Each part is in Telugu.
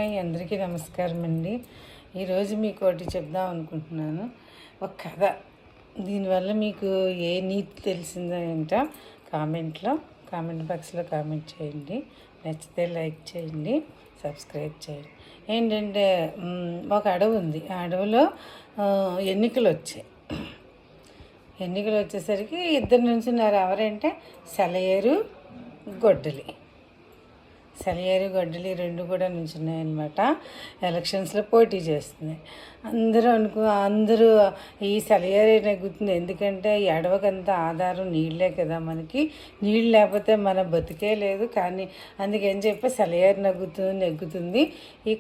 హాయ్, అందరికీ నమస్కారం అండి. ఈరోజు మీకు ఒకటి చెప్దాం అనుకుంటున్నాను. ఒక కథ. దీనివల్ల మీకు ఏ నీతి తెలిసిందో ఏంటో కామెంట్ బాక్స్లో కామెంట్ చేయండి. నచ్చితే లైక్ చేయండి, సబ్స్క్రైబ్ చేయండి. ఏంటంటే ఒక అడవి ఉంది. ఆ అడవిలో ఎన్నికలు వచ్చేసరికి ఇద్దరు నుంచున్నారు. ఎవరంటే సెలయేరు, గొడ్డలి రెండు కూడా నుంచున్నాయన్నమాట. ఎలక్షన్స్లో పోటీ చేస్తున్నాయి. అందరూ ఈ సెలయేరు నెగ్గుతుంది. ఎందుకంటే ఈ అడవికంతా ఆధారం నీళ్ళే కదా. మనకి నీళ్ళు లేకపోతే మన బతికే లేదు. కానీ అందుకని చెప్పి సెలయేరు నెగ్గుతుంది. ఈ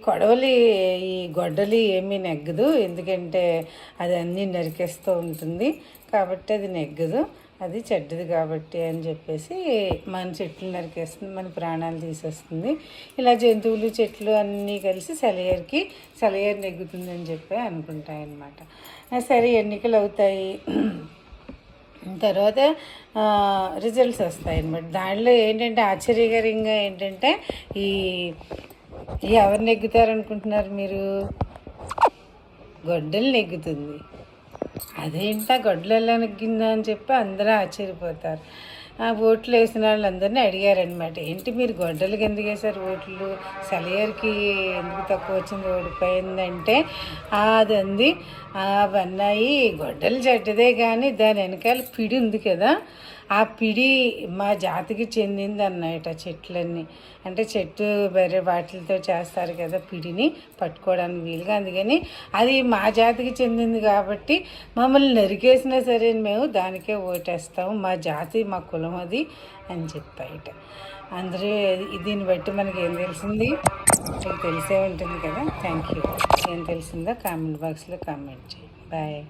గొడ్డలి ఏమీ నెగ్గదు. ఎందుకంటే అది అన్నీ నరికేస్తూ ఉంటుంది కాబట్టి అది నెగ్గదు. అది చెడ్డది కాబట్టి అని చెప్పేసి మన చెట్లు నరికేస్తుంది, మన ప్రాణాలు తీసేస్తుంది. ఇలా జంతువులు చెట్లు అన్నీ కలిసి సెలయేరు నెగ్గుతుందని చెప్పి అనుకుంటాయన్నమాట. సరే, ఎన్నికలు అవుతాయి. తర్వాత రిజల్ట్స్ వస్తాయి అన్నమాట. దాంట్లో ఏంటంటే ఆశ్చర్యకరంగా ఏంటంటే ఎవరు నెగ్గుతారనుకుంటున్నారు మీరు? గొడ్డలి నెగ్గుతుంది. అదేంటా గొడ్డలు ఎలా నెగ్గిందా అని చెప్పి అందరూ ఆశ్చర్యపోతారు. ఓట్లు వేసిన వాళ్ళందరినీ అడిగారనమాట, ఏంటి మీరు గొడ్డలకి ఎందుకు వేశారు ఓట్లు, సెలయేరుకి ఎందుకు తక్కువ వచ్చింది, ఓడిపోయిందంటే అదంది అవన్నాయి గొడ్డలు చెడ్డదే కానీ దాని వెనకాల పిడి ఉంది కదా, ఆ పిడి మా జాతికి చెందింది అన్నమాట. చెట్లన్నీ అంటే చెట్టు వేరే వాటితో చేస్తారు కదా పిడిని పట్టుకోవడానికి వీలుగా, అందుకని అది మా జాతికి చెందింది కాబట్టి మమ్మల్ని నరికేసినా సరే మేము దానికే ఓటేస్తాము, మా జాతి మా కులం అది అని చెప్పాయట. అందరూ దీన్ని బట్టి మనకి ఏం తెలిసింది? మీకు తెలిసే ఉంటుంది కదా. Thank you. ఏం తెలిసిందో కామెంట్ బాక్స్లో కామెంట్ చేయండి. బాయ్.